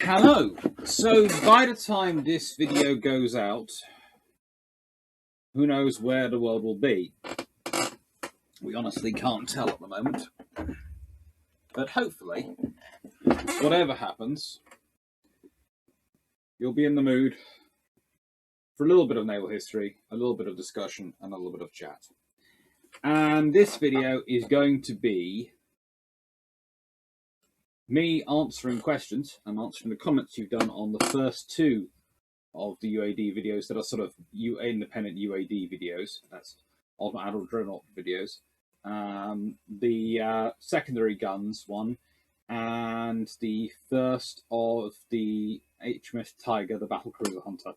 Hello! So by the time this video goes out, who knows where the world will be? We honestly can't tell at the moment. But hopefully, whatever happens, you'll be in the mood for a little bit of naval history, a little bit of discussion, and a little bit of chat. And this video is going to be me answering questions and answering the comments you've done on the first two of the UAD videos that are sort of independent UAD videos. That's Ultimate Adult Dreadnought videos. The secondary guns one, and the first of the HMS Tiger, the Battle Cruiser Hunter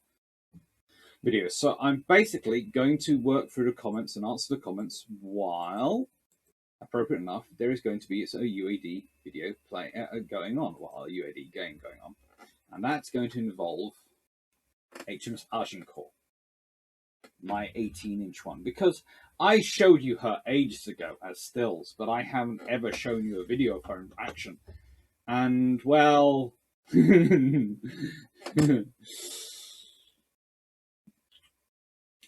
videos. So I'm basically going to work through the comments and answer the comments while, appropriate enough, there is going to be a UAD video going on, while a UAD game going on. And that's going to involve HMS Agincourt, my 18-inch one, because I showed you her ages ago as stills, but I haven't ever shown you a video of her in action. And, well, you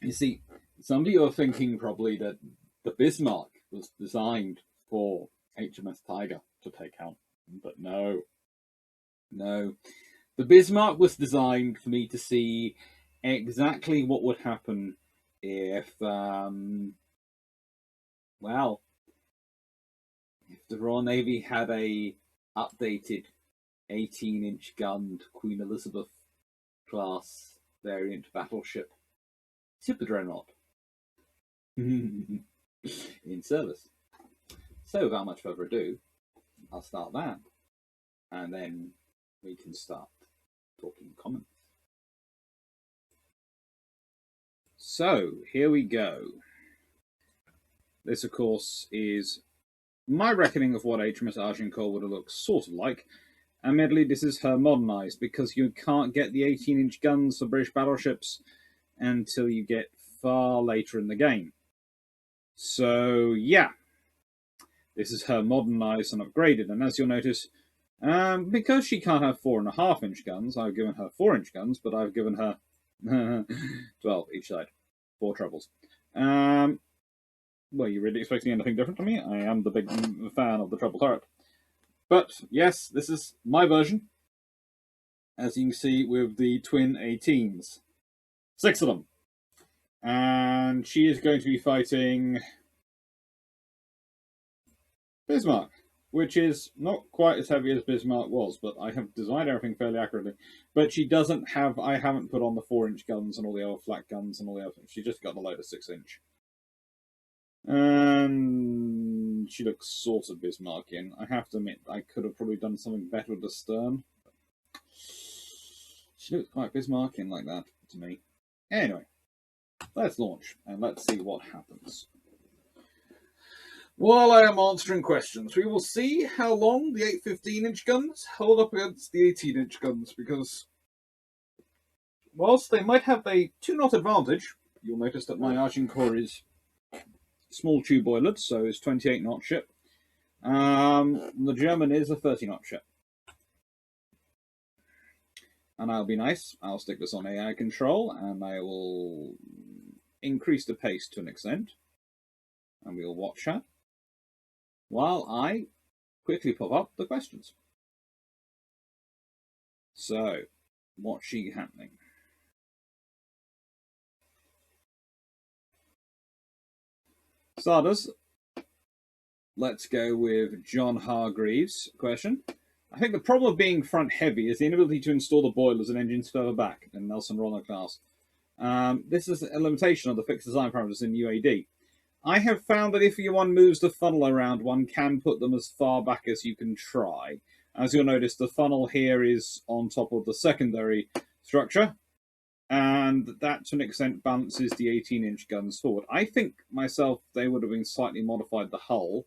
see, some of you are thinking probably that the Bismarck was designed for HMS Tiger to take out, but no. The Bismarck was designed for me to see exactly what would happen if, well, if the Royal Navy had a updated 18-inch gunned Queen Elizabeth class variant battleship super dreadnought in service. So without much further ado, I'll start that, and then we can start talking comments. So here we go. This, of course, is my reckoning of what HMS Agincourt would have looked sort of like. Admittedly, this is her modernised, because you can't get the 18-inch guns for British battleships until you get far later in the game. So, yeah. This is her modernised and upgraded, and as you'll notice, because she can't have 4.5-inch guns, I've given her 4-inch guns, but I've given her 12 each side. 4 trebles. Well, you really expecting anything different from me? I am the big fan of the treble turret. But, yes, this is my version, as you can see, with the twin 18s. 6 of them. And she is going to be fighting Bismarck, which is not quite as heavy as Bismarck was, but I have designed everything fairly accurately. But she doesn't have, I haven't put on the 4-inch guns and all the other flat guns and all the other things. She just got the load of 6-inch. And she looks sort of Bismarckian. I have to admit, I could have probably done something better with the stern. She looks quite Bismarckian like that to me. Anyway, let's launch and let's see what happens. While I am answering questions, we will see how long the 8-15-inch guns hold up against the 18-inch guns, because whilst they might have a 2-knot advantage, you'll notice that my Agincourt is small tube boilered, so it's 28-knot ship. The German is a 30-knot ship. And I'll be nice, I'll stick this on AI control, and I will increase the pace to an extent, and we'll watch her while I quickly pop up the questions. So, what's she happening? Starters, let's go with John Hargreaves' question. I think the problem of being front heavy is the inability to install the boilers and engines further back in Nelson Ronald class. This is a limitation of the fixed design parameters in UAD. I have found that if one moves the funnel around, one can put them as far back as you can try. As you'll notice, the funnel here is on top of the secondary structure, and that to an extent balances the 18-inch guns forward. I think myself they would have been slightly modified the hull,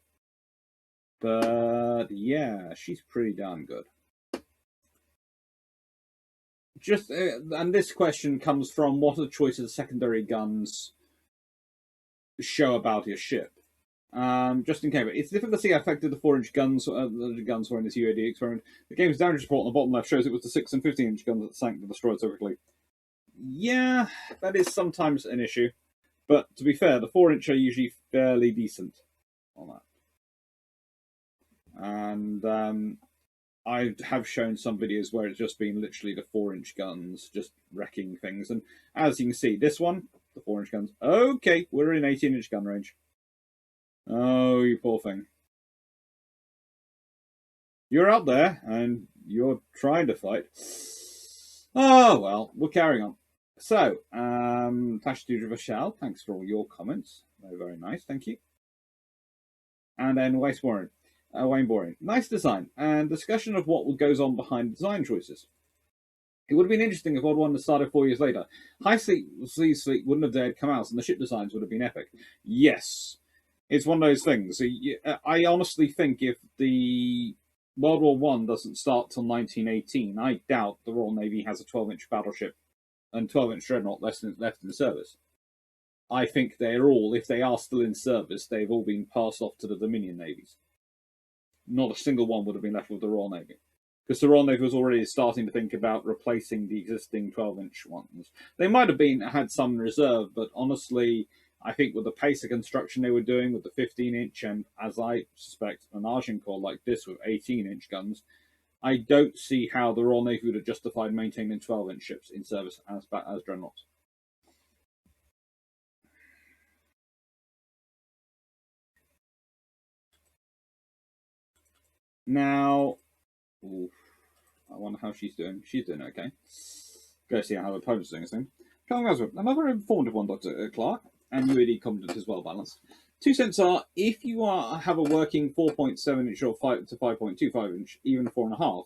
but yeah, she's pretty darn good. Just and this question comes from what are the choices of secondary guns show about your ship. Just in case, it's difficult to see how effective the 4-inch guns were in this UAD experiment. The game's damage report on the bottom left shows it was the 6 and 15-inch guns that sank the destroyer so quickly. Yeah, that is sometimes an issue. But to be fair, the 4-inch are usually fairly decent on that. And I have shown some videos where it's just been literally the 4-inch guns just wrecking things. And as you can see, this one, the 4-inch guns, okay, we're in 18-inch gun range. Oh, you poor thing. You're out there, and you're trying to fight. Oh, well, we're carrying on. So, Tashtu Vashal, thanks for all your comments. They're very nice, thank you. And then Wayne Boring. Nice design, and discussion of what goes on behind design choices. It would have been interesting if Odd One had started 4 years later. High Sleep wouldn't have dared come out, and the ship designs would have been epic. Yes. It's one of those things. I honestly think if the World War One doesn't start till 1918, I doubt the Royal Navy has a 12-inch battleship and 12-inch dreadnought left in service. I think they're all, if they are still in service, they've all been passed off to the Dominion navies. Not a single one would have been left with the Royal Navy, because the Royal Navy was already starting to think about replacing the existing 12-inch ones. They might have had some in reserve, but honestly, I think with the pace of construction they were doing with the 15-inch and, as I suspect, an Agincourt like this with 18-inch guns, I don't see how the Royal Navy would have justified maintaining 12-inch ships in service as dreadnoughts. Now, oof, I wonder how she's doing. She's doing okay. Go see how her opponent's doing this thing. Another informative one, Dr. Clarke, and UAD competent as well balanced. 2 cents are, if you have a working 4.7-inch or 5 to 5.25-inch, even 4.5,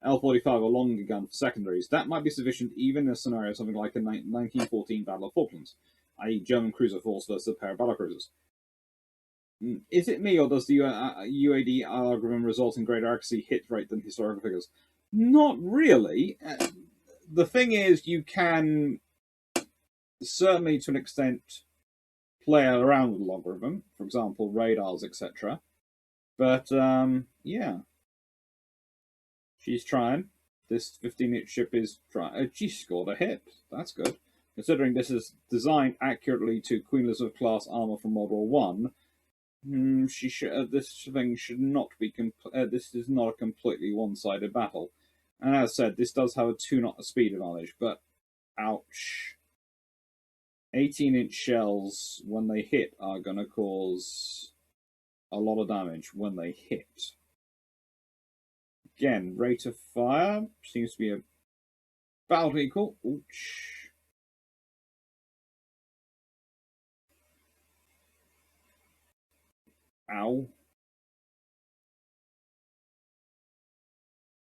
L45 or longer gun for secondaries, that might be sufficient even in a scenario something like the 1914 Battle of Falklands, i.e. German cruiser force versus a pair of battlecruisers. Is it me, or does the UAD algorithm result in greater accuracy hit rate than historical figures? Not really. The thing is, you can certainly, to an extent, play around with the logarithm, for example, radars, etc. But, yeah. She's trying. This 15-inch ship is trying. She scored a hit. That's good. Considering this is designed accurately to Queen Elizabeth class armor from World War One, this thing should not be. This is not a completely one-sided battle. And as said, this does have a 2-knot speed advantage, but ouch. 18-inch shells, when they hit, are going to cause a lot of damage when they hit. Again, rate of fire seems to be about equal. Ouch. Ow.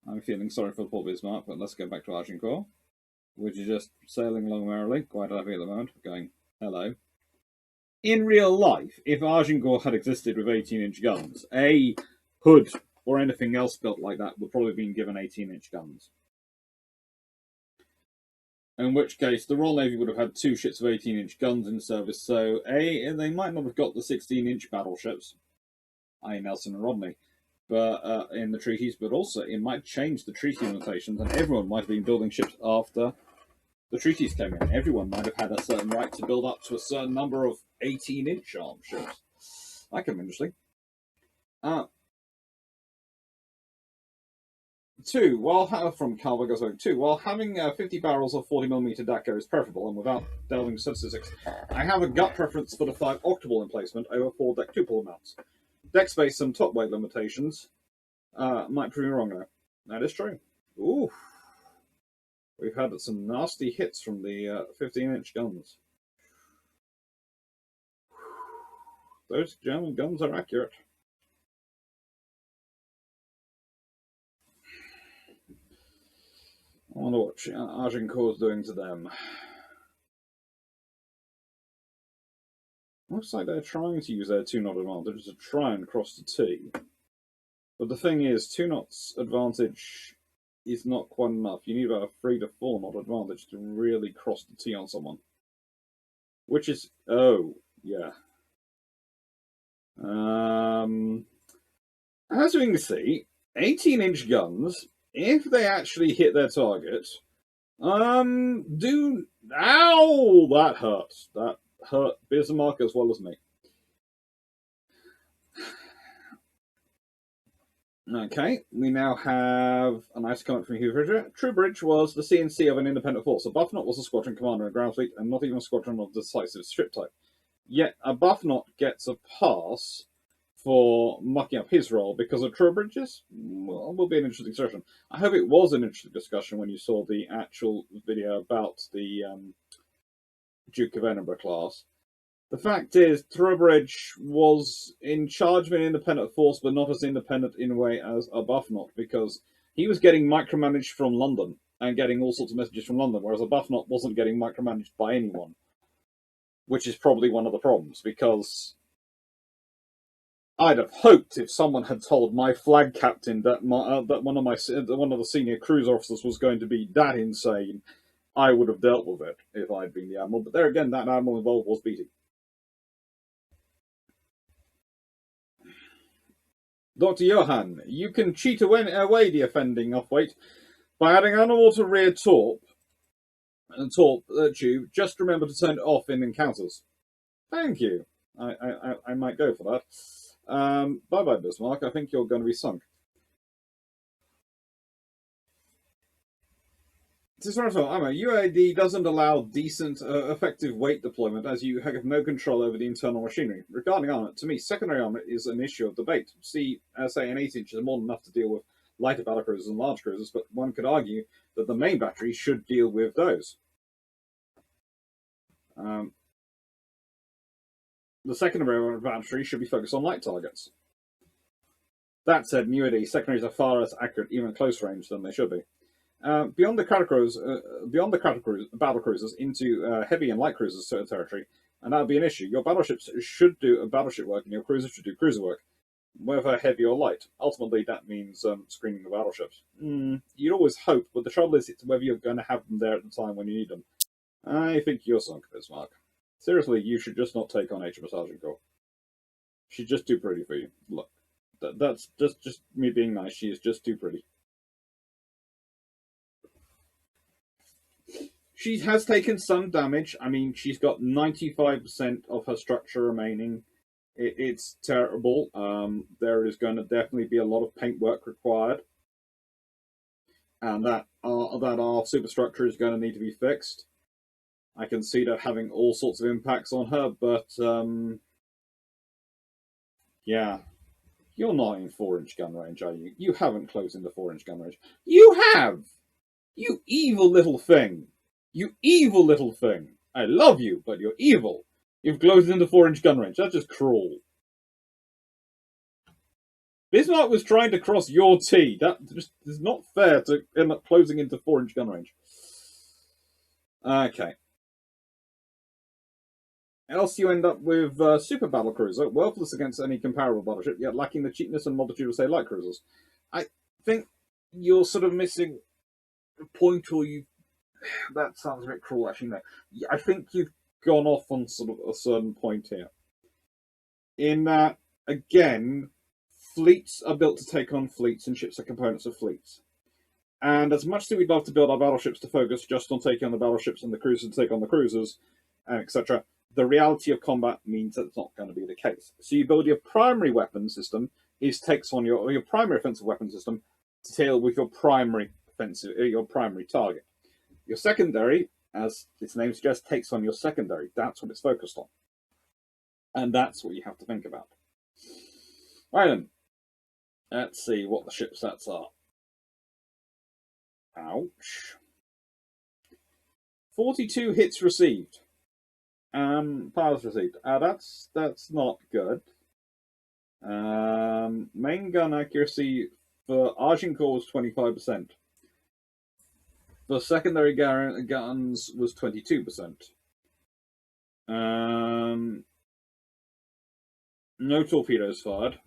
I'm feeling sorry for Port Bismarck, but let's go back to Agincourt, which is just sailing along merrily, quite happy at the moment, going, hello. In real life, if Agincourt had existed with 18-inch guns, a Hood or anything else built like that would probably have been given 18-inch guns. In which case, the Royal Navy would have had 2 ships with 18-inch guns in service, so they might not have got the 16-inch battleships, i.e. Nelson and Rodney, but in the treaties, but also it might change the treaty limitations, and everyone might have been building ships after the treaties came in. Everyone might have had a certain right to build up to a certain number of 18-inch armed ships. That could be interesting. 2, from Calva goes over 2, while having 50 barrels of 40mm Daco is preferable, and without delving into statistics, I have a gut preference for the 5 octoball emplacement over 4 deck 2-pull amounts. Deck space and top weight limitations might prove me wrong there. That is true. Ooh. We've had some nasty hits from the 15-inch guns. Those German guns are accurate. I wonder what Agincourt's doing to them. Looks like they're trying to use their 2-knot advantage to try and cross the T. But the thing is, 2 knots advantage is not quite enough. You need about a 3 to 4 knot advantage to really cross the T on someone. Which is, oh, yeah. As we can see, 18-inch guns, if they actually hit their target, do... Ow! That hurt. That hurt Bismarck as well as me. Okay, we now have a nice comment from Hugh Fisher. Troubridge was the CNC of an independent force. Arbuthnot was a squadron commander in a ground fleet, and not even a squadron of decisive strip type. Yet Arbuthnot gets a pass for mucking up his role because of Troubridge's? Well, will be an interesting discussion. I hope it was an interesting discussion when you saw the actual video about the Duke of Edinburgh class. The fact is, Troubridge was in charge of an independent force, but not as independent in a way as Arbuthnot, because he was getting micromanaged from London and getting all sorts of messages from London, whereas Arbuthnot wasn't getting micromanaged by anyone, which is probably one of the problems, because I'd have hoped if someone had told my flag captain that one of the senior cruise officers was going to be that insane, I would have dealt with it if I'd been the admiral. But there again, that admiral involved was Beatty. Dr. Johan, you can cheat away the offending off-weight by adding underwater rear torp tube. Just remember to turn it off in encounters. Thank you. I might go for that. Bye-bye, Bismarck. I think you're going to be sunk. UAD doesn't allow decent, effective weight deployment as you have no control over the internal machinery. Regarding armament, to me, secondary armament is an issue of debate. See, say an 8-inch is more than enough to deal with lighter battlecruisers and large cruisers, but one could argue that the main battery should deal with those. The secondary battery should be focused on light targets. That said, in UAD, secondaries are far less accurate, even at close range, than they should be. Beyond the battle cruisers into heavy and light cruisers territory, and that would be an issue. Your battleships should do battleship work, and your cruisers should do cruiser work, whether heavy or light. Ultimately, that means screening the battleships. You'd always hope, but the trouble is, it's whether you're going to have them there at the time when you need them. I think you're sunk, Bismarck. Seriously, you should just not take on HMS Agincourt. She's just too pretty for you. Look, that's just me being nice. She is just too pretty. She has taken some damage. I mean, she's got 95% of her structure remaining. It's terrible. There is going to definitely be a lot of paintwork required. And that our superstructure is going to need to be fixed. I can see that having all sorts of impacts on her, but yeah. You're not in 4-inch gun range, are you? You haven't closed into 4-inch gun range. You have! You evil little thing! You evil little thing! I love you, but you're evil. You've closed into 4-inch gun range. That's just cruel. Bismarck was trying to cross your T. That just is not fair to end up closing into 4-inch gun range. Okay. Else you end up with super battlecruiser, worthless against any comparable battleship, yet lacking the cheapness and multitude of, say, light cruisers. I think you're sort of missing a point, or you... That sounds a bit cruel, actually, no. I think you've gone off on sort of a certain point here. In that, again, fleets are built to take on fleets, and ships are components of fleets. And as much as we'd love to build our battleships to focus just on taking on the battleships and the cruisers to take on the cruisers, etc., the reality of combat means that it's not going to be the case. So you build your primary weapon system, takes on your primary offensive weapon system to deal with your primary target. Your secondary, as its name suggests, takes on your secondary. That's what it's focused on. And that's what you have to think about. Right then. Let's see what the ship stats are. Ouch. 42 hits received. Powers received. That's not good. Main gun accuracy for Agincourt was 25%. For secondary guns was 22%. No torpedoes fired.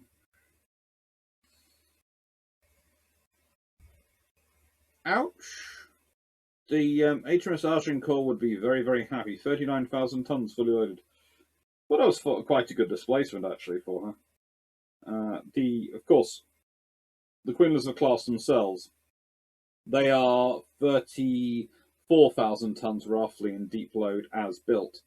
Ouch. The HMS Agincourt would be very, very happy. 39,000 tons fully loaded. Well, that was quite a good displacement, actually, for her. Of course, the Queen Elizabeth class themselves, they are 34,000 tons roughly in deep load as built.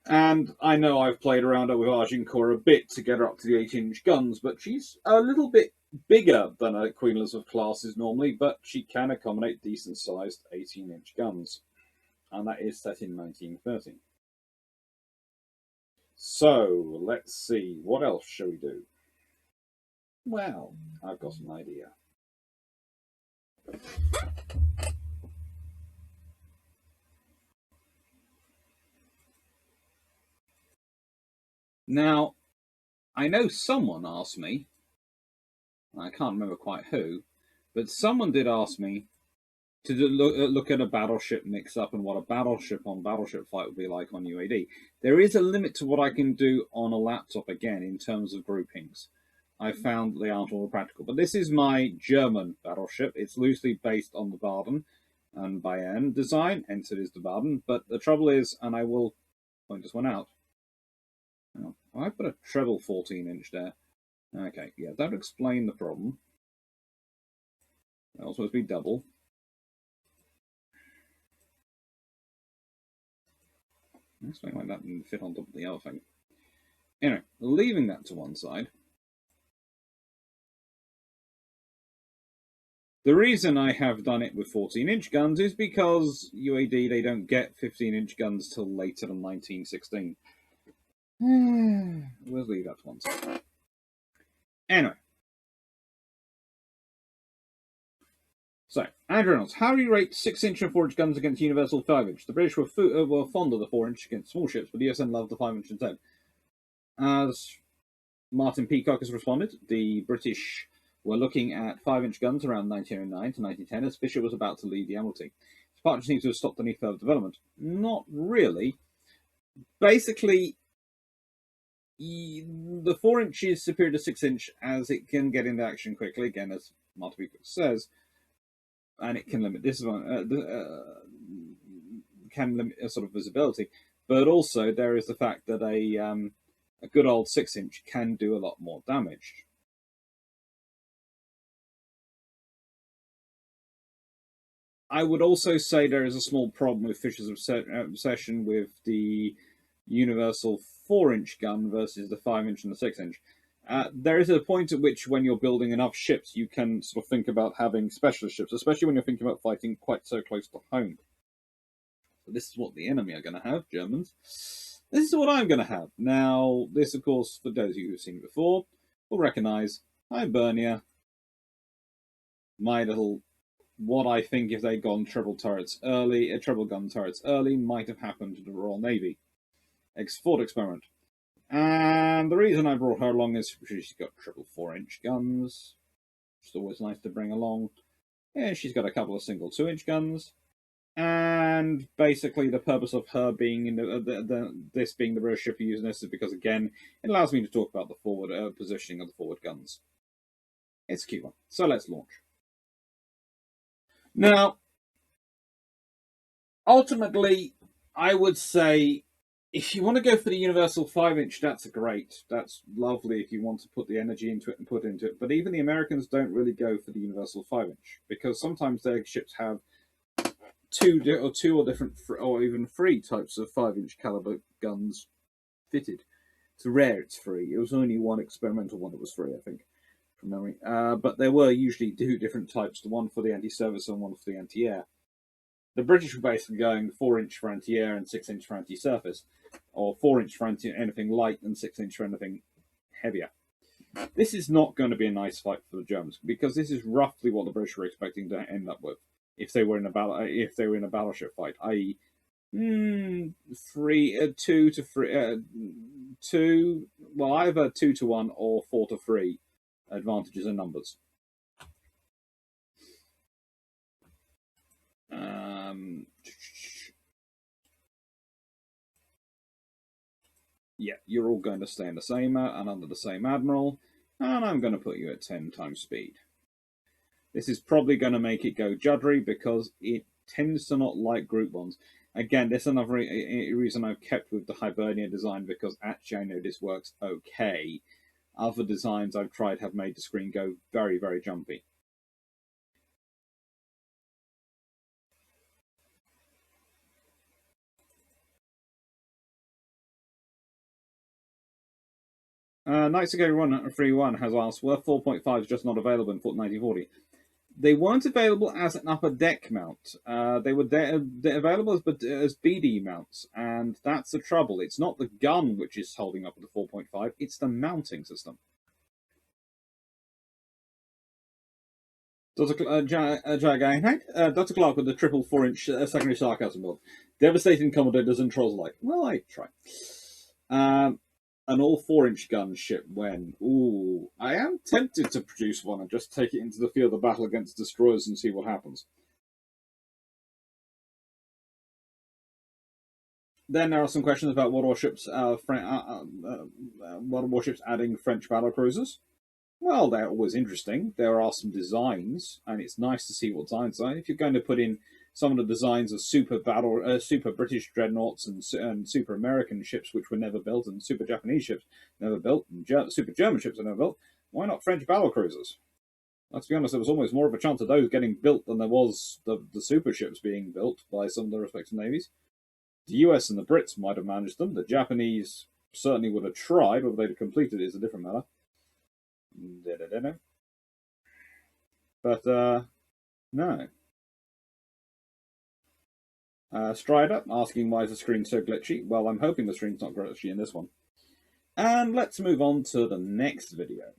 And I know I've played around with Agincourt a bit to get her up to the 18-inch guns, but she's a little bit bigger than a Queen Elizabeth class is normally, but she can accommodate decent-sized 18-inch guns. And that is set in 1930. So, let's see, what else shall we do? Well, I've got an idea. Now, I know someone asked me, I can't remember quite who, but someone did ask me to look at a battleship mix-up and what a battleship on battleship fight would be like on UAD. There is a limit to what I can do on a laptop, again, in terms of groupings. I found they aren't all practical. But this is my German battleship. It's loosely based on the Baden and Bayern design, hence it is the Baden. But the trouble is, and I will point this one out, I put a treble 14-inch there. Okay, yeah, that would explain the problem. It's supposed to be double. Something like that and fit on top of the other thing. Anyway, leaving that to one side. The reason I have done it with 14-inch guns is because UAD, they don't get 15-inch guns till later than 1916. We'll leave that to one side. Anyway. So, Andrew Reynolds, how do you rate 6-inch and 4-inch guns against universal 5-inch? The British were fond of the 4-inch against small ships, but the USN loved the 5-inch instead. As Martin Peacock has responded, the British were looking at 5-inch guns around 1909 to 1910 as Fisher was about to leave the Admiralty. His partner seems to have stopped any further development. Not really. Basically, the 4-inch is superior to 6-inch as it can get into action quickly, again, as Martin Peacock says, and it can limit this one, can limit a sort of visibility. But also, there is the fact that a good old 6-inch can do a lot more damage. I would also say there is a small problem with Fisher's obsession with the universal 4-inch gun versus the 5-inch and the 6-inch. There is a point at which, when you're building enough ships, you can sort of think about having specialist ships, especially when you're thinking about fighting quite so close to home. So this is what the enemy are going to have, Germans. This is what I'm going to have. Now, this, of course, for those of you who've seen it before, will recognise Hibernia, my little, what I think if they'd gone treble gun turrets early, might have happened to the Royal Navy. Thought experiment. And the reason I brought her along is she's got triple 4-inch guns, which is always nice to bring along. Yeah, she's got a couple of single 2-inch guns. And basically the purpose of her being in this being the British ship using this is because, again, it allows me to talk about the forward positioning of the forward guns. It's a cute one. So let's launch. Now, ultimately, I would say if you want to go for the universal 5-inch, that's great. That's lovely if you want to put the energy into it and put into it. But even the Americans don't really go for the universal 5-inch because sometimes their ships have two or different or even 3 types of 5-inch caliber guns fitted. It's rare it's free. It was only one experimental one that was free, I think, from memory. But there were usually 2 different types, the one for the anti-surface and one for the anti-air. The British were basically going 4-inch for anti-air and 6-inch for anti-surface, or 4-inch for anything light and 6-inch for anything heavier. This is not going to be a nice fight for the Germans because this is roughly what the British were expecting to end up with if they were in a battleship fight, i.e., 2 to 3, 2, well, either 2 to 1 or 4 to 3 advantages in numbers. Yeah, you're all going to stay in the same and under the same admiral, and I'm going to put you at 10 times speed. This is probably going to make it go juddery because it tends to not like group bonds. Again, this is another reason I've kept with the Hibernia design, because actually I know this works okay. Other designs I've tried have made the screen go very, very jumpy. Nights Ago 131 has asked, were 4.5s just not available in 1940? They weren't available as an upper deck mount. They were available as BD mounts, and that's the trouble. It's not the gun which is holding up with the 4.5, it's the mounting system. Dr. Dr. Clarke with the triple 4-inch secondary sarcasm mod. Devastating commentators and trolls alike. Well, I try. An all 4-inch gun ship when? Ooh, I am tempted to produce one and just take it into the field of battle against destroyers and see what happens. Then there are some questions about World Warships, World Warships adding French battle cruisers. Well, they're always interesting. There are some designs, and it's nice to see what designs are. If you're going to put in some of the designs of super British dreadnoughts and super American ships which were never built, and super Japanese ships never built, and super German ships are never built, why not French battle cruisers? Let's be honest, there was almost more of a chance of those getting built than there was the super ships being built by some of the respective navies. The US and the Brits might have managed them. The Japanese certainly would have tried. Whether they'd have completed it is a different matter. But, no. Strider asking why is the screen so glitchy. Well, I'm hoping the screen's not glitchy in this one. And let's move on to the next video.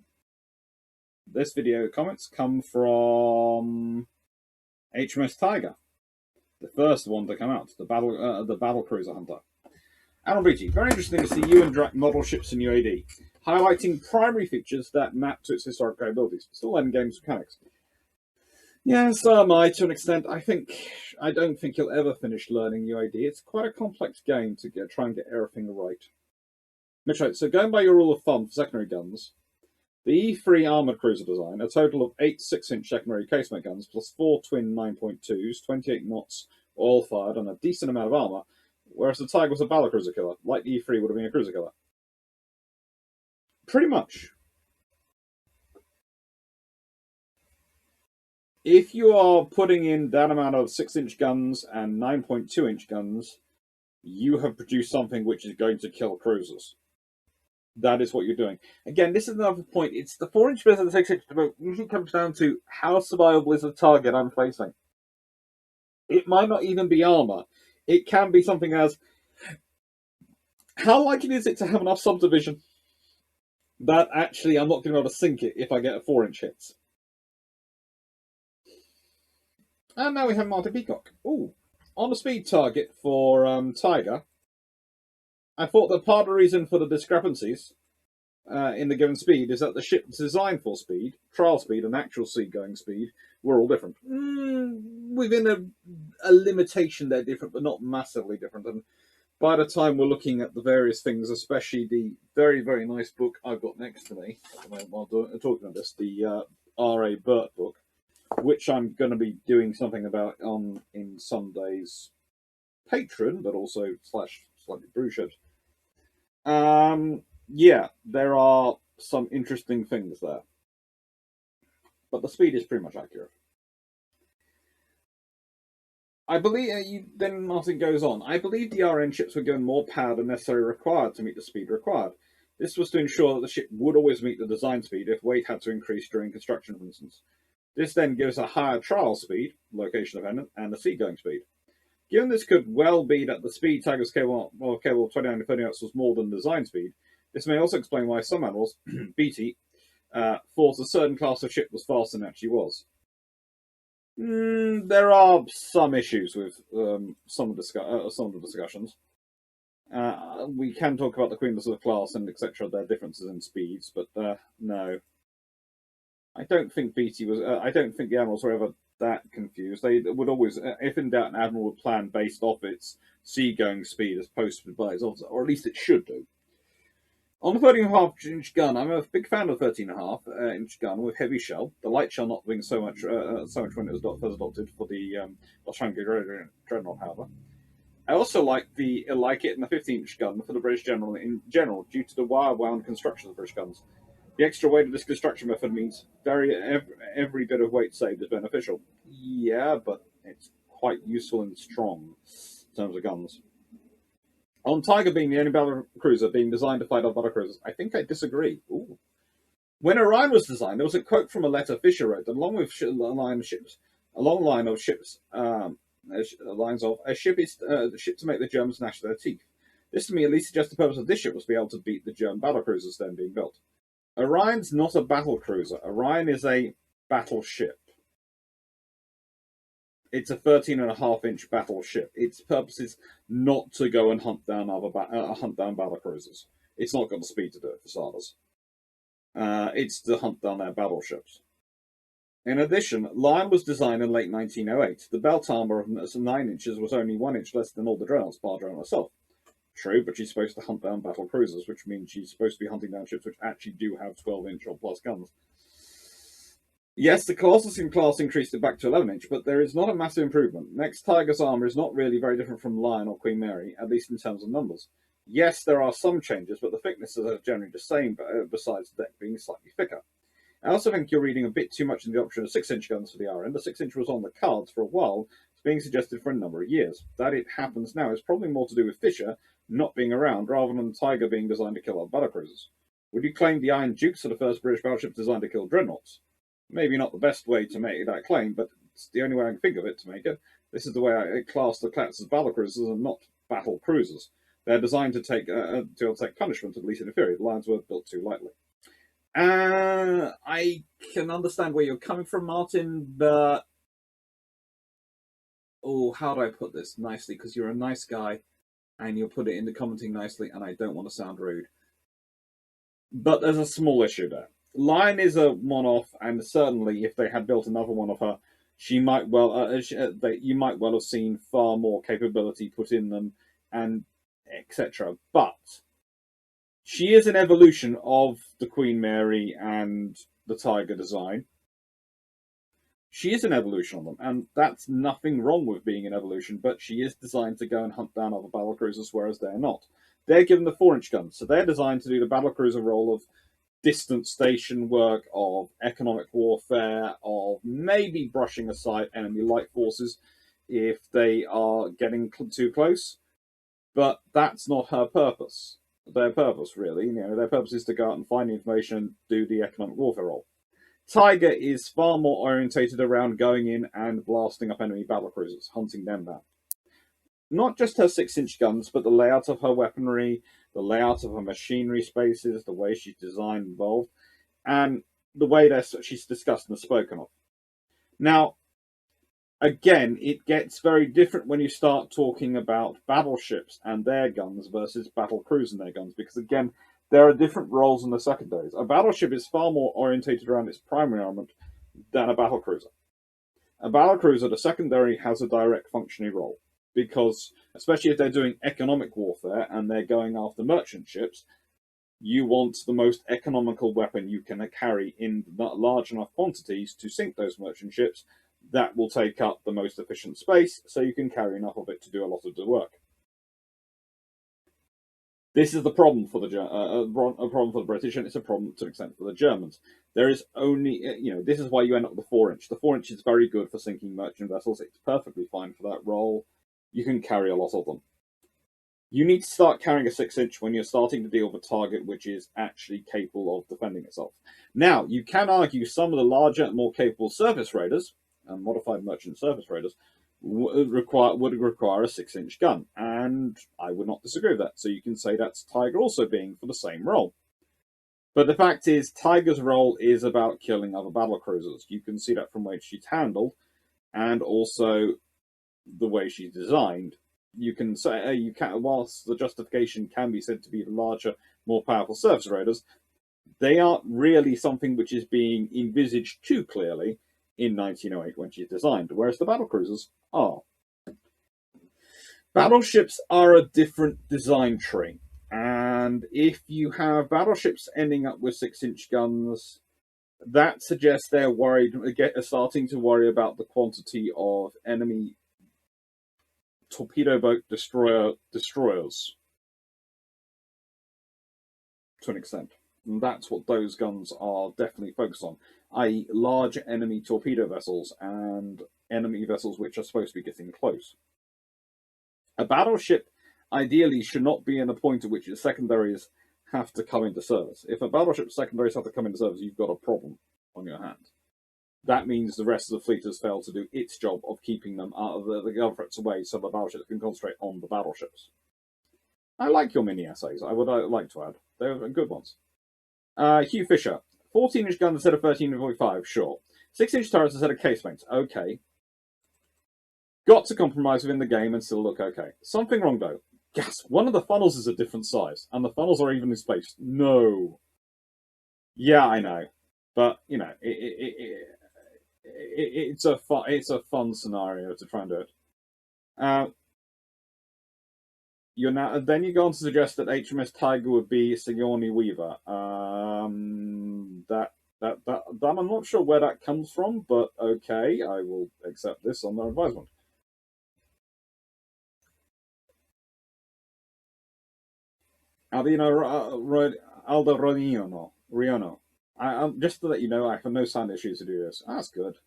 This video comments come from HMS Tiger, the first one to come out, the battle cruiser hunter. Admiral Beatty, very interesting to see you and Drac model ships in UAD, highlighting primary features that map to its historic capabilities, but still end game's mechanics. Yes, so am I, to an extent. I don't think you'll ever finish learning UAD. It's quite a complex game to try and get everything right. Mitch, so going by your rule of thumb for secondary guns, the E3 armoured cruiser design, a total of 8 6-inch secondary casemate guns, plus 4 twin 9.2s, 28 knots, all fired, and a decent amount of armour, whereas the Tiger was a battle cruiser killer, like the E3 would have been a cruiser killer. Pretty much. If you are putting in that amount of 6-inch guns and 9.2-inch guns, you have produced something which is going to kill cruisers. That is what you're doing. Again, this is another point. It's the 4-inch versus the 6-inch debate usually comes down to how survivable is the target I'm facing. It might not even be armor. It can be something as, how likely is it to have enough subdivision that actually I'm not going to be able to sink it if I get a 4-inch hit? And now we have Martin Peacock. Ooh, on a speed target for Tiger. I thought that part of the reason for the discrepancies in the given speed is that the ship designed for speed, trial speed, and actual seagoing speed were all different. Within a limitation, they're different, but not massively different. And by the time we're looking at the various things, especially the very, very nice book I've got next to me, while talking about this, the R.A. Burt book, which I'm going to be doing something about in Sunday's Patreon, but also / slightly brew ships. Yeah, there are some interesting things there. But the speed is pretty much accurate. I believe, then Martin goes on, I believe the RN ships were given more power than necessarily required to meet the speed required. This was to ensure that the ship would always meet the design speed if weight had to increase during construction, for instance. This then gives a higher trial speed, location dependent, and a seagoing speed. Given this could well be that the speed Tiger's cable of 29 to 30 knots was more than design speed, this may also explain why some admirals, Beatty, thought a certain class of ship was faster than it actually was. There are some issues with some of the discussions. We can talk about the Queen Elizabeth class and etc. Their differences in speeds, but no, I don't think Beatty was. I don't think the admirals were ever that confused. They would always, if in doubt, an admiral would plan based off its seagoing speed as posted by its officer, or at least it should do. On the 13.5-inch gun, I'm a big fan of the 13.5-inch gun with heavy shell. The light shell not being so much when it was first adopted for the Australian Dreadnought, however. I also like it in the 15-inch gun for the British General in general, due to the wire-wound construction of the British guns. The extra weight of this construction method means every bit of weight saved is beneficial. Yeah, but it's quite useful and strong in terms of guns. On Tiger being the only battle cruiser being designed to fight off battle cruisers, I think I disagree. Ooh. When Orion was designed, there was a quote from a letter Fisher wrote, along with a line of ships, lines of a ship is the ship to make the Germans gnash their teeth. This to me at least suggests the purpose of this ship was to be able to beat the German battle cruisers then being built. Orion's not a battle cruiser. Orion is a battleship. It's a 13.5-inch battleship. Its purpose is not to go and hunt down battle cruisers. It's not got the speed to do it, for starters. It's to hunt down their battleships. In addition, Lion was designed in late 1908. The belt armor of 9 inches was only 1 inch less than all the dreadnoughts, bar dreadnought herself. True, but she's supposed to hunt down battle cruisers, which means she's supposed to be hunting down ships which actually do have 12-inch or plus guns. Yes, the Colossus in class increased it back to 11-inch, but there is not a massive improvement. Next, Tiger's armor is not really very different from Lion or Queen Mary, at least in terms of numbers. Yes, there are some changes, but the thicknesses are generally the same, besides the deck being slightly thicker. I also think you're reading a bit too much in the option of 6-inch guns for the RN. The 6-inch was on the cards for a while. It's being suggested for a number of years. That it happens now is probably more to do with Fisher not being around, rather than Tiger being designed to kill our battlecruisers. Would you claim the Iron Dukes are the first British battleships designed to kill dreadnoughts? Maybe not the best way to make that claim, but it's the only way I can think of it to make it. This is the way I class the Clarks as battlecruisers and not battle cruisers. They're designed to take punishment, at least in theory. The Lions were built too lightly. I can understand where you're coming from, Martin, but how do I put this nicely? Because you're a nice guy, and you'll put it into commenting nicely, and I don't want to sound rude. But there's a small issue there. Lion is a one-off, and certainly if they had built another one of her, you might well have seen far more capability put in them, and etc. But she is an evolution of the Queen Mary and the Tiger design. She is an evolution of them, and that's nothing wrong with being an evolution, but she is designed to go and hunt down other battlecruisers, whereas they're not. They're given the 4-inch guns, so they're designed to do the battlecruiser role of distant station work, of economic warfare, of maybe brushing aside enemy light forces if they are getting too close. But that's not her purpose. Their purpose, really. Their purpose is to go out and find information and do the economic warfare role. Tiger is far more orientated around going in and blasting up enemy battlecruisers, hunting them down. Not just her 6-inch guns, but the layout of her weaponry, the layout of her machinery spaces, the way she's designed and involved, and the way that she's discussed and spoken of. Now, again, it gets very different when you start talking about battleships and their guns versus battlecruisers and their guns, because again, there are different roles in the secondaries. A battleship is far more orientated around its primary armament than a battlecruiser. A battlecruiser, the secondary, has a direct functioning role, because especially if they're doing economic warfare and they're going after merchant ships, you want the most economical weapon you can carry in large enough quantities to sink those merchant ships. That will take up the most efficient space, so you can carry enough of it to do a lot of the work. This is the problem for the problem for the British, and it's a problem to an extent for the Germans. There is only, this is why you end up with the 4-inch. The 4-inch is very good for sinking merchant vessels. It's perfectly fine for that role. You can carry a lot of them. You need to start carrying a 6-inch when you're starting to deal with a target which is actually capable of defending itself. Now, you can argue some of the larger, more capable surface raiders, and modified merchant surface raiders, would require a 6-inch gun, and I would not disagree with that. So you can say that's Tiger also being for the same role. But the fact is, Tiger's role is about killing other battlecruisers. You can see that from the way she's handled, and also the way she's designed. You can say whilst the justification can be said to be the larger, more powerful surface raiders, they aren't really something which is being envisaged too clearly in 1908 when she's designed, whereas the battlecruisers are. Battleships are a different design tree, and if you have battleships ending up with 6-inch guns, that suggests they're starting to worry about the quantity of enemy torpedo boat destroyers to an extent. And that's what those guns are definitely focused on, i.e. large enemy torpedo vessels and enemy vessels which are supposed to be getting close. A battleship ideally should not be in a point at which its secondaries have to come into service. If a battleship's secondaries have to come into service, you've got a problem on your hands. That means the rest of the fleet has failed to do its job of keeping them out of the gun threats away so the battleships can concentrate on the battleships. I like your mini essays, I would like to add. They're good ones. Hugh Fisher. 14-inch guns instead of 13.45, sure. 6-inch turrets instead of casemates, okay. Got to compromise within the game and still look okay. Something wrong though. Yes, one of the funnels is a different size, and the funnels are evenly spaced. No. Yeah, I know. But, you know, it's a fun scenario to try and do it. Then you go on to suggest that HMS Tiger would be Sigourney Weaver. I'm not sure where that comes from, but okay, I will accept this on the advisement. Aldo Riono. Just to let you know, I have no sound issues to do this. That's good.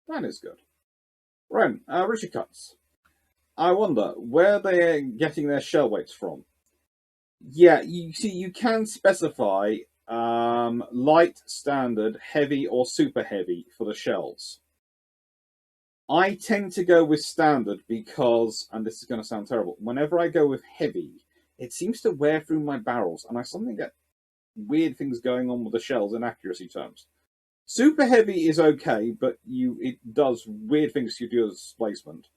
That is good. Ren, Richard Cuts. I wonder where they're getting their shell weights from. Yeah, you see, you can specify light, standard, heavy, or super heavy for the shells. I tend to go with standard because, and this is going to sound terrible, whenever I go with heavy, it seems to wear through my barrels, and I suddenly get weird things going on with the shells in accuracy terms. Super heavy is okay, but it does weird things to your displacement.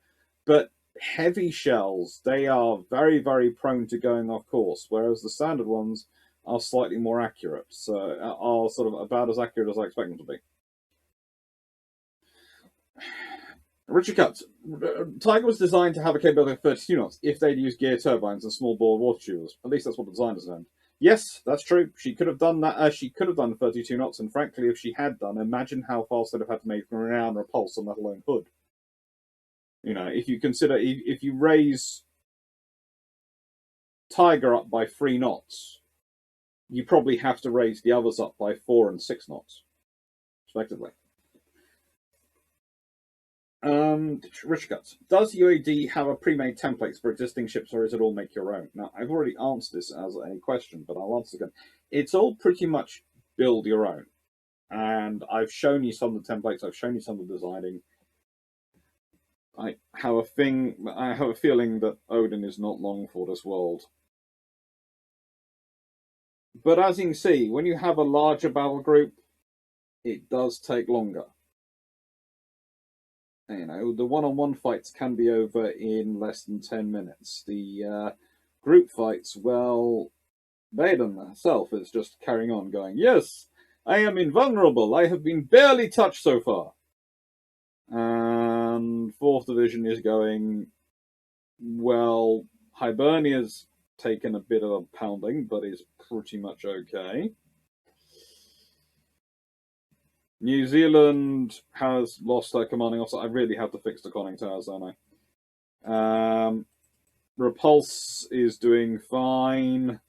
But heavy shells, they are very, very prone to going off course, whereas the standard ones are slightly more accurate, so are sort of about as accurate as I expect them to be. Richard Cuts. Tiger was designed to have a capability of 32 knots if they'd used gear turbines and small bore water tubes. At least that's what the designers said. Yes, that's true. She could have done that. She could have done 32 knots, and frankly, if she had done, imagine how fast they'd have had to make around repulse on that alone hood. You know, if you consider, if you raise Tiger up by 3 knots, you probably have to raise the others up by 4 and 6 knots, respectively. Rich Guts. Does UAD have a pre-made templates for existing ships, or is it all make your own? Now, I've already answered this as a question, but I'll answer again. It's all pretty much build your own. And I've shown you some of the templates, I've shown you some of the designing. I have a feeling that Odin is not long for this world. But as you can see, when you have a larger battle group, it does take longer. You know, the one-on-one fights can be over in less than 10 minutes. The group fights, well, Baden herself is just carrying on going, yes, I am invulnerable. I have been barely touched so far. And 4th Division is going, well, Hibernia's taken a bit of a pounding, but is pretty much okay. New Zealand has lost their commanding officer. I really have to fix the conning towers, don't I? Repulse is doing fine.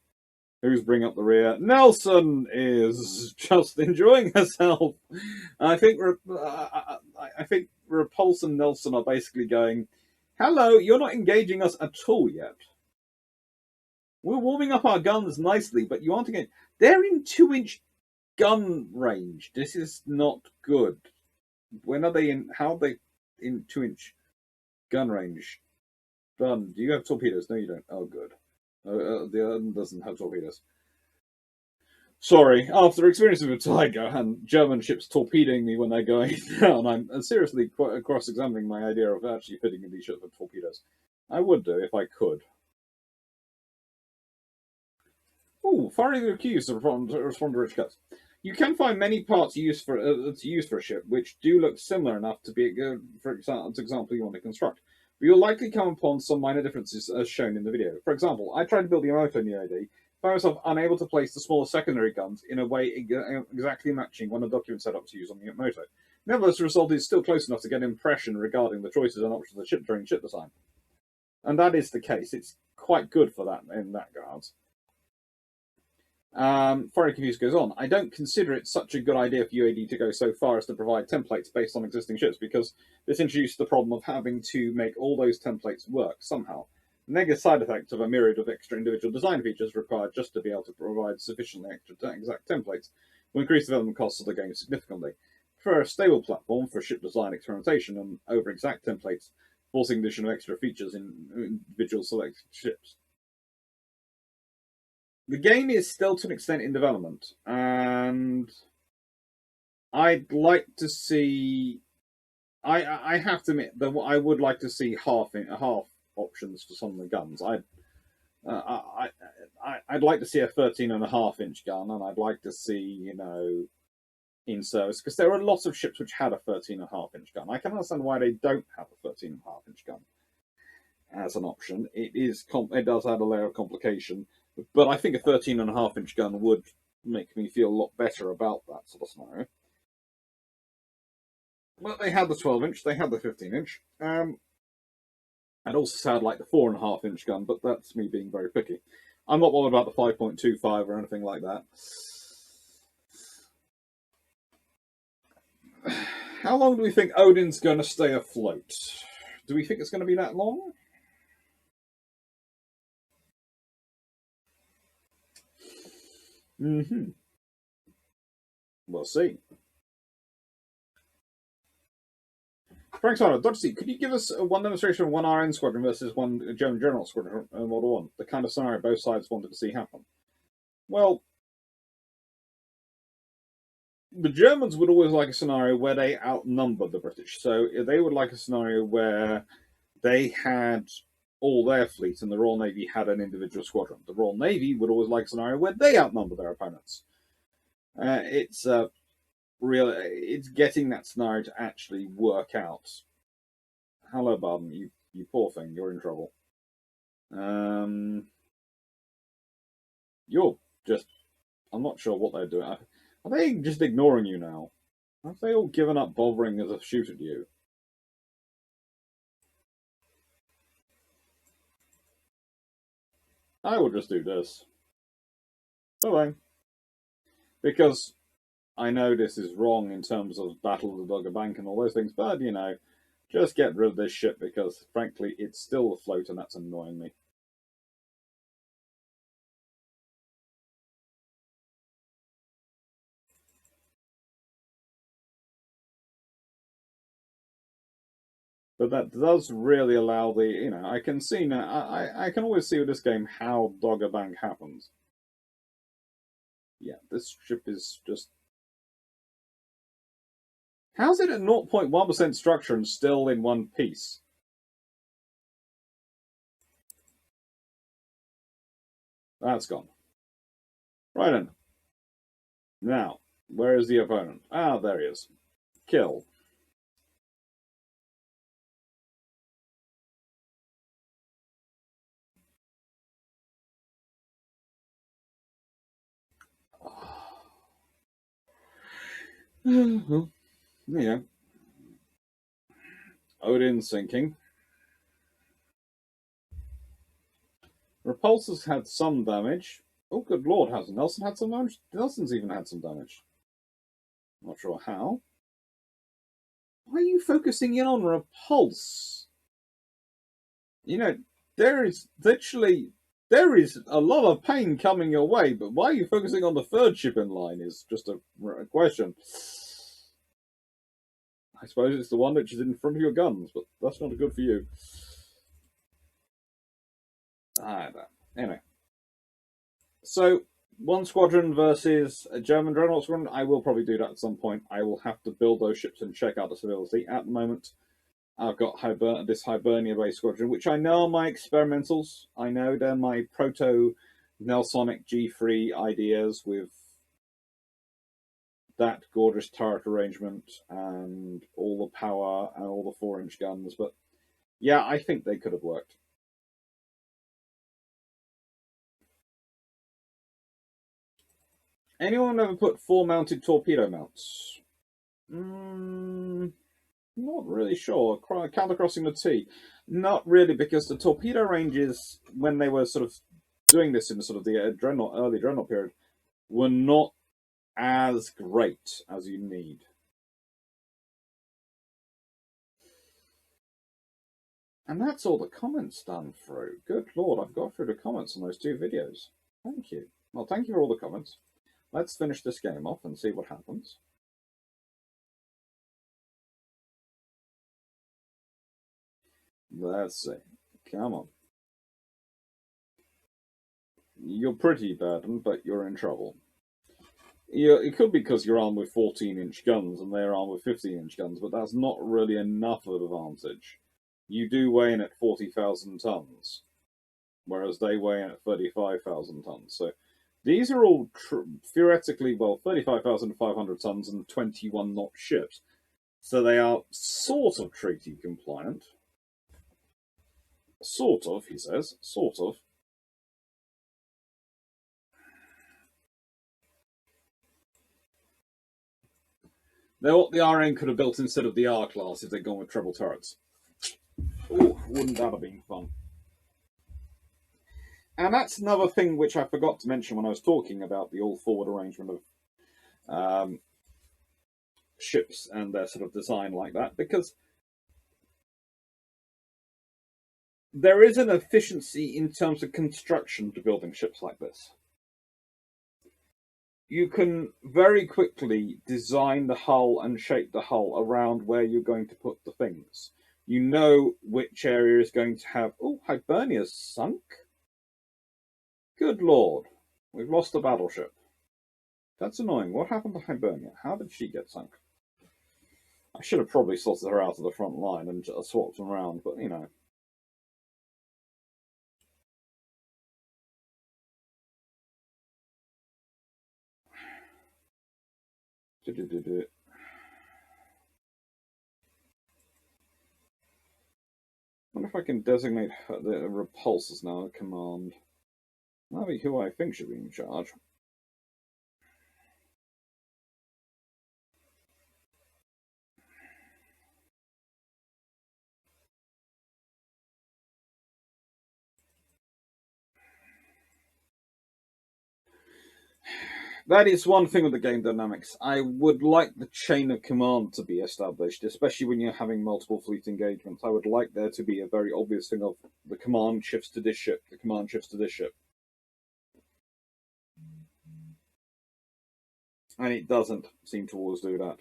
Who's bringing up the rear? Nelson is just enjoying herself. I think Repulse and Nelson are basically going, hello, you're not engaging us at all yet. We're warming up our guns nicely, but you aren't engaging. They're in 2-inch gun range. This is not good. When are they in? How are they in 2-inch gun range? Done. Do you have torpedoes? No, you don't. Oh, good. The other doesn't have torpedoes. Sorry. After experiencing with Tiger and German ships torpedoing me when they're going down, I'm seriously cross-examining my idea of actually fitting in these ships with torpedoes. I would do if I could. Oh, firing the accused to respond to Rich Cuts. You can find many parts used for a ship which do look similar enough to be for example you want to construct. But you'll likely come upon some minor differences as shown in the video. For example, I tried to build the Yamato in UAD, found myself unable to place the smaller secondary guns in a way exactly matching one of the document setups to use on the Yamato. Nevertheless, the result is still close enough to get an impression regarding the choices and options of the ship during ship design. And that is the case. It's quite good for that in that regard. Foreign Confused goes on. I don't consider it such a good idea for UAD to go so far as to provide templates based on existing ships, because this introduced the problem of having to make all those templates work somehow. The negative side effect of a myriad of extra individual design features required just to be able to provide sufficiently extra exact templates will increase development costs of the game significantly. For a stable platform for ship design experimentation and over exact templates, forcing addition of extra features in individual selected ships. The game is still to an extent in development, and I'd like to see. I have to admit that I would like to see half options for some of the guns. I'd like to see a 13.5-inch gun, and I'd like to see in service, because there are lots of ships which had a 13.5-inch gun. I can understand why they don't have a 13.5-inch gun as an option. It does add a layer of complication. But I think a 13.5-inch gun would make me feel a lot better about that sort of scenario. Well, they had the 12-inch, they had the 15-inch. I'd also say I'd like the 4.5-inch gun, but that's me being very picky. I'm not bothered about the 5.25 or anything like that. How long do we think Odin's going to stay afloat? Do we think it's going to be that long? We'll see. Frank Simon, Dr. C, could you give us one demonstration of one RN squadron versus one German General squadron in Model 1? The kind of scenario both sides wanted to see happen. Well, the Germans would always like a scenario where they outnumbered the British. So they would like a scenario where they had all their fleet and the Royal Navy had an individual squadron. The Royal Navy would always like a scenario where they outnumber their opponents. It's getting that scenario to actually work out. Hello, Barden, you poor thing, you're in trouble. You're just, I'm not sure what they're doing. Are they just ignoring you now? Have they all given up bothering as a shoot at you? I will just do this. Bye-bye. Because I know this is wrong in terms of Battle of the Dogger Bank and all those things, but, just get rid of this ship because, frankly, it's still afloat and that's annoying me. But that does really allow I can see now, I can always see with this game how Dogger Bank happens. Yeah, this ship is just... How's it at 0.1% structure and still in one piece? That's gone. Right then. Now, where is the opponent? Ah, there he is. Kill. Odin sinking. Repulsor's had some damage. Oh, good lord, has Nelson had some damage? Nelson's even had some damage. Not sure how. Why are you focusing in on Repulse? There is a lot of pain coming your way, but why are you focusing on the third ship in line is just a question. I suppose it's the one which is in front of your guns, but that's not good for you. Anyway. So, one squadron versus a German Dreadnought squadron, I will probably do that at some point. I will have to build those ships and check out the civility. At the moment, I've got this Hibernia-based squadron, which I know are my experimentals. I know they're my proto-Nelsonic G3 ideas with that gorgeous turret arrangement and all the power and all the 4-inch guns. But yeah, I think they could have worked. Anyone ever put 4-mounted torpedo mounts? Not really sure. Countercrossing the T. Not really, because the torpedo ranges, when they were sort of doing this in sort of the early Dreadnought period, were not as great as you need. And that's all the comments done through. Good Lord, I've got through the comments on those 2 videos. Thank you. Well, thank you for all the comments. Let's finish this game off and see what happens. Let's see. Come on. You're pretty burdened, but you're in trouble. It could be because you're armed with 14-inch guns and they're armed with 15-inch guns, but that's not really enough of an advantage. You do weigh in at 40,000 tons, whereas they weigh in at 35,000 tons. So these are all theoretically, well, 35,500 tons and 21-knot ships. So they are sort of treaty compliant. Sort of, he says. Sort of. They're what the RN could have built instead of the R class if they'd gone with treble turrets. Ooh, wouldn't that have been fun? And that's another thing which I forgot to mention when I was talking about the all-forward arrangement of ships and their sort of design like that, because there is an efficiency in terms of construction to building ships like this. You can very quickly design the hull and shape the hull around where you're going to put the things. You know which area is going to have... Oh, Hibernia's sunk? Good Lord. We've lost a battleship. That's annoying. What happened to Hibernia? How did she get sunk? I should have probably sorted her out of the front line and just swapped them around, but, you know. I wonder if I can designate the repulsors now at command. That'll be who I think should be in charge. That is one thing with the game dynamics. I would like the chain of command to be established, especially when you're having multiple fleet engagements. I would like there to be a very obvious thing of the command shifts to this ship, the command shifts to this ship. And it doesn't seem to always do that.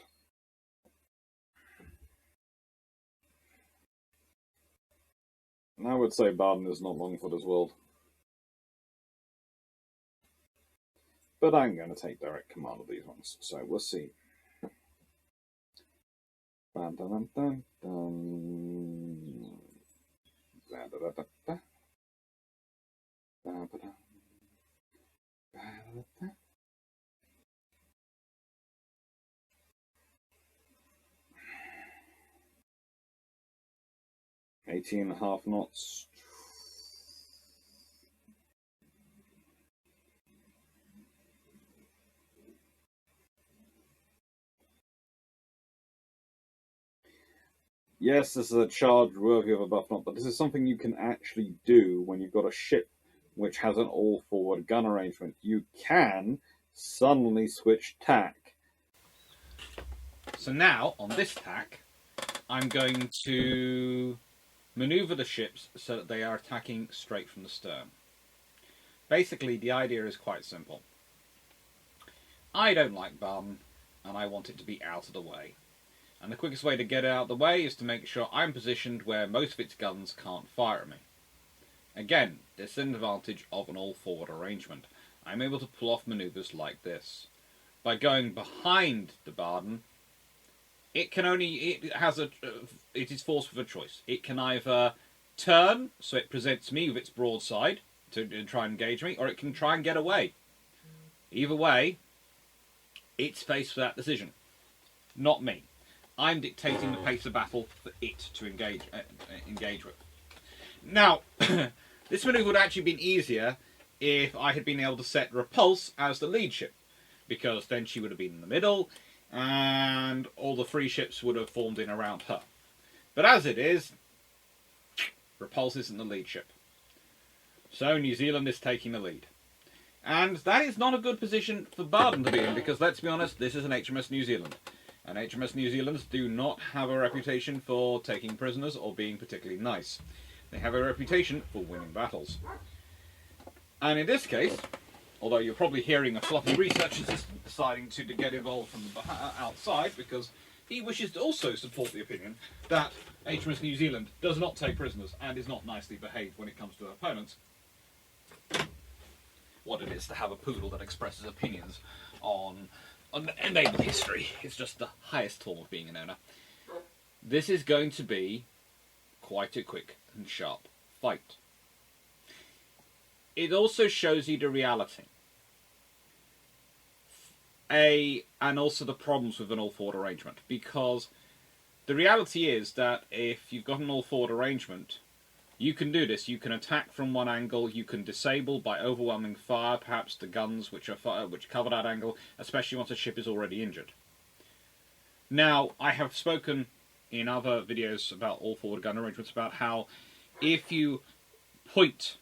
And I would say Baden is not long for this world. But I'm going to take direct command of these ones, so we'll see. Dun, dun, dun, dun. Da, da, da, da, da. Da, da, da. Da, da, da. 18.5 knots. Yes, this is a charge worthy of a buff knot, but this is something you can actually do when you've got a ship which has an all-forward gun arrangement. You can suddenly switch tack. So now, on this tack, I'm going to maneuver the ships so that they are attacking straight from the stern. Basically, the idea is quite simple. I don't like Baden, and I want it to be out of the way. And the quickest way to get it out of the way is to make sure I'm positioned where most of its guns can't fire at me. Again, this is an advantage of an all-forward arrangement. I'm able to pull off manoeuvres like this. By going behind the Baden, it is forced with a choice. It can either turn, so it presents me with its broadside to try and engage me, or it can try and get away. Either way, it's faced with that decision. Not me. I'm dictating the pace of battle for it to engage with. Now, this manoeuvre would actually have been easier if I had been able to set Repulse as the lead ship, because then she would have been in the middle, and all the free ships would have formed in around her. But as it is, Repulse isn't the lead ship. So New Zealand is taking the lead. And that is not a good position for Baden to be in, because let's be honest, this is an HMS New Zealand. And HMS New Zealands do not have a reputation for taking prisoners or being particularly nice. They have a reputation for winning battles. And in this case, although you're probably hearing a sloppy researcher deciding to get involved from the outside, because he wishes to also support the opinion that HMS New Zealand does not take prisoners and is not nicely behaved when it comes to opponents. What it is to have a poodle that expresses opinions on naval history. It's just the highest form of being an owner. This is going to be quite a quick and sharp fight. It also shows you the reality. And also the problems with an all-forward arrangement. Because the reality is that if you've got an all-forward arrangement, you can do this. You can attack from one angle. You can disable by overwhelming fire, perhaps the guns which cover that angle, especially once a ship is already injured. Now, I have spoken in other videos about all-forward gun arrangements about how if you point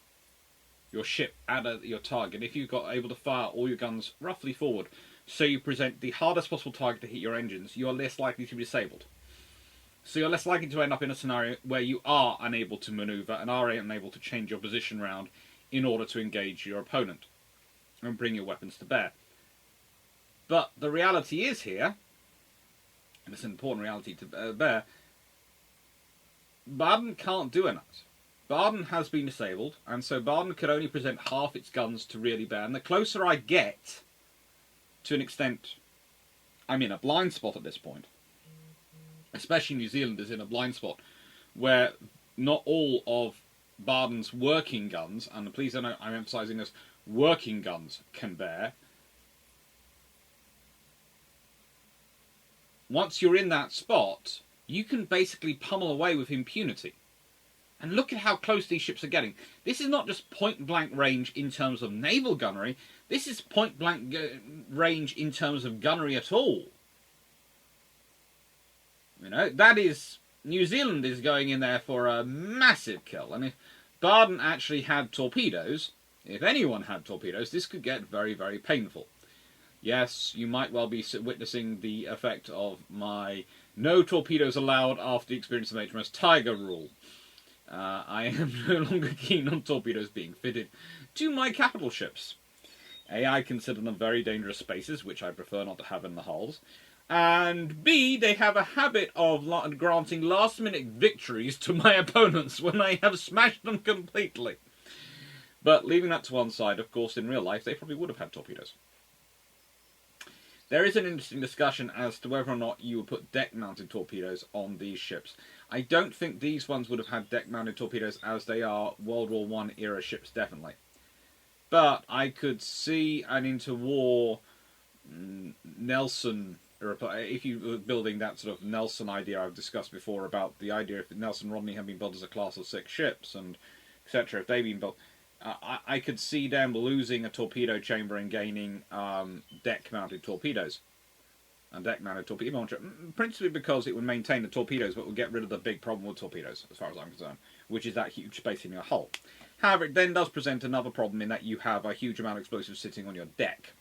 your ship at your target, if you've got able to fire all your guns roughly forward, so you present the hardest possible target to hit your engines, you are less likely to be disabled. So you're less likely to end up in a scenario where you are unable to maneuver and are unable to change your position round in order to engage your opponent and bring your weapons to bear. But the reality is here, and it's an important reality to bear, Baden can't do enough. Baden has been disabled, and so Baden could only present half its guns to really bear. And the closer I get, to an extent, I'm in a blind spot at this point. Especially New Zealand is in a blind spot, where not all of Baden's working guns, and please don't know I'm emphasising this, working guns can bear. Once you're in that spot, you can basically pummel away with impunity. And look at how close these ships are getting. This is not just point-blank range in terms of naval gunnery. This is point-blank range in terms of gunnery at all. You know, that is... New Zealand is going in there for a massive kill. And if Baden actually had torpedoes, if anyone had torpedoes, this could get very, very painful. Yes, you might well be witnessing the effect of my no torpedoes allowed after the experience of HMS Tiger rule. I am no longer keen on torpedoes being fitted to my capital ships. A, I consider them very dangerous spaces, which I prefer not to have in the hulls. And B, they have a habit of granting last-minute victories to my opponents when I have smashed them completely. But leaving that to one side, of course, in real life, they probably would have had torpedoes. There is an interesting discussion as to whether or not you would put deck-mounted torpedoes on these ships. I don't think these ones would have had deck-mounted torpedoes as they are World War I era ships, definitely. But I could see an interwar Nelson, if you were building that sort of Nelson idea I've discussed before about the idea if Nelson Rodney had been built as a class of 6 ships, and etc., if they'd been built, I could see them losing a torpedo chamber and gaining deck-mounted torpedoes. And deck-mounted torpedo launcher, principally because it would maintain the torpedoes, but would get rid of the big problem with torpedoes, as far as I'm concerned, which is that huge space in your hull. However, it then does present another problem in that you have a huge amount of explosives sitting on your deck.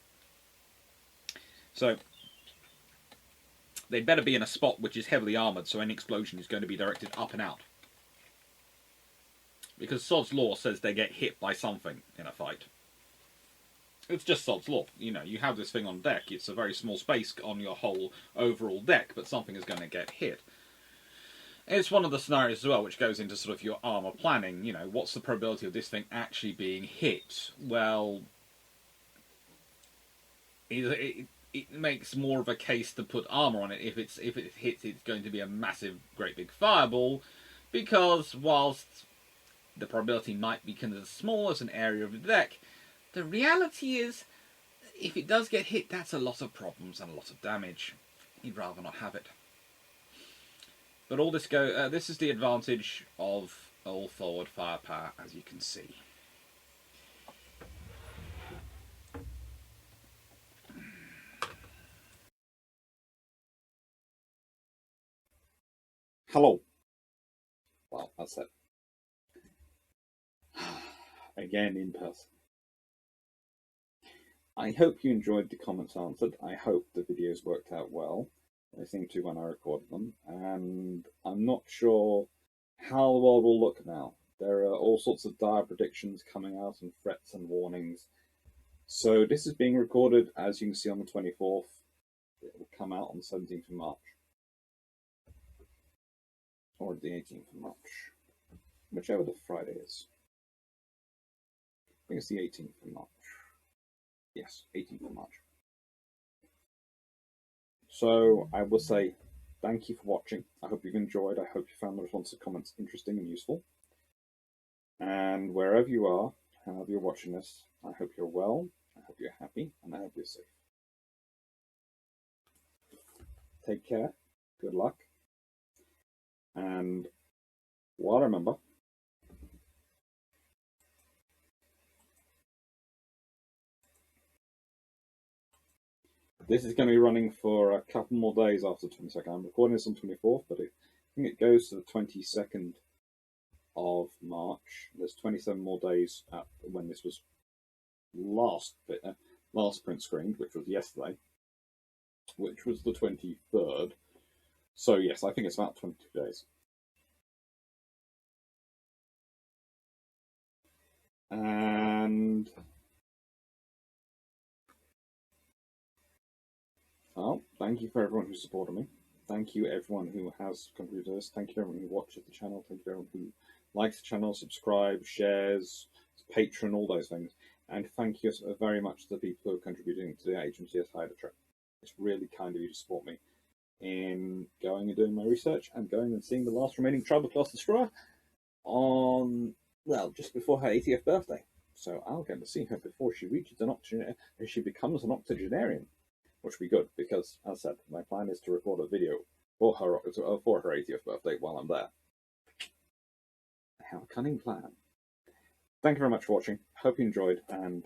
So, they'd better be in a spot which is heavily armoured, so any explosion is going to be directed up and out. Because Sod's Law says they get hit by something in a fight. It's just Sod's Law. You know, you have this thing on deck. It's a very small space on your whole overall deck, but something is going to get hit. It's one of the scenarios as well, which goes into sort of your armour planning. You know, what's the probability of this thing actually being hit? Well, it makes more of a case to put armour on it. If it hits, it's going to be a massive, great big fireball, because whilst the probability might be considered small as an area of the deck, the reality is, if it does get hit, that's a lot of problems and a lot of damage. You'd rather not have it. But all this this is the advantage of all forward firepower, as you can see. Hello. Well, that's it. Again, in person. I hope you enjoyed the comments answered. I hope the videos worked out well. They seem to when I recorded them. And I'm not sure how the world will look now. There are all sorts of dire predictions coming out and threats and warnings. So this is being recorded, as you can see, on the 24th. It will come out on the 17th of March. Or the 18th of March. Whichever the Friday is. I think it's the 18th of March. Yes, 18th of March. So I will say thank you for watching. I hope you've enjoyed. I hope you found the responsive comments interesting and useful. And wherever you are, however you're watching this, I hope you're well, I hope you're happy, and I hope you're safe. Take care, good luck, and well, remember, this is going to be running for a couple more days after the 22nd. I'm recording this on the 24th, but I think it goes to the 22nd of March. There's 27 more days when this was last print screened, which was yesterday, which was the 23rd. So yes, I think it's about 22 days. And well, thank you for everyone who supported me. Thank you everyone who has contributed to this. Thank you everyone who watches the channel. Thank you everyone who likes the channel, subscribes, shares, patron, all those things. And thank you very much to the people who are contributing to the HMCS Hydra trip. It's really kind of you to support me in going and doing my research and going and seeing the last remaining Tribal Class Destroyer on, well, just before her 80th birthday. So I'll get to see her before she reaches an octogenarian, and she becomes an octogenarian, which will be good because, as I said, my plan is to record a video for her 80th birthday while I'm there. I have a cunning plan. Thank you very much for watching. Hope you enjoyed, and